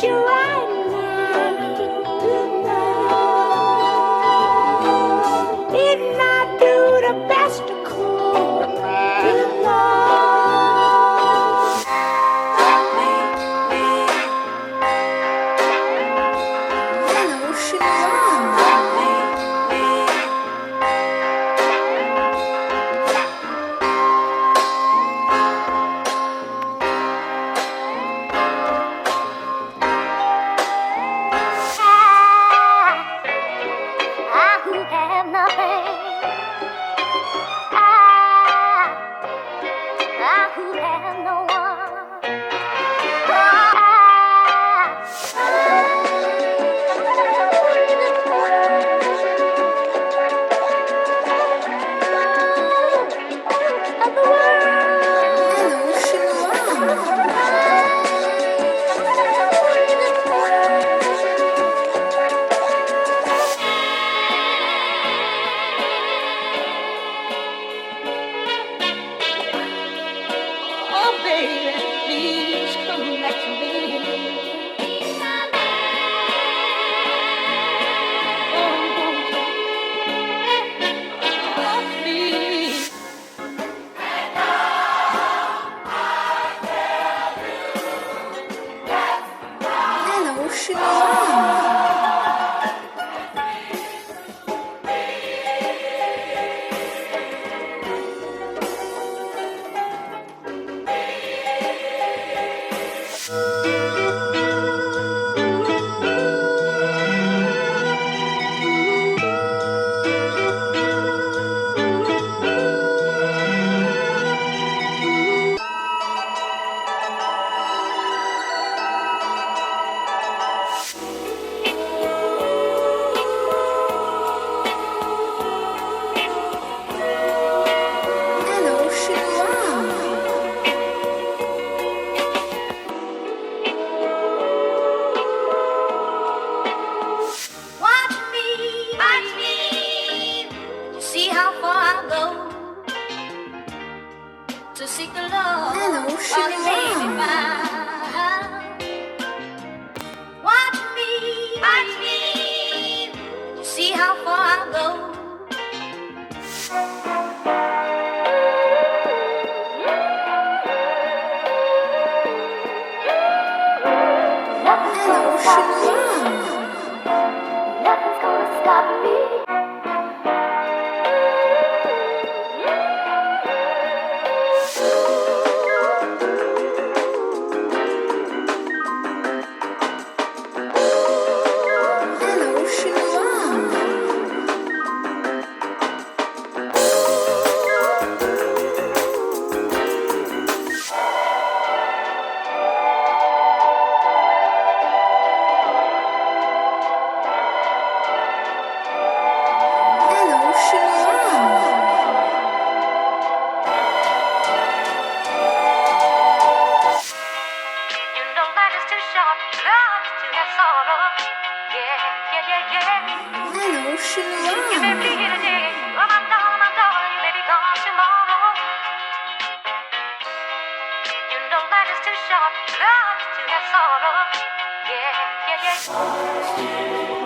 you right now. Didn't I do the best I could? Oh, baby, please come back to me. Oh, please. Watch me, see how far I'll go to seek the Lord. While He may be found. Watch me, see how far I'll go. Nothing's gonna stop me. You may be here today, oh my darling, you may be gone tomorrow. You know life is too short, love to have sorrow. Yeah.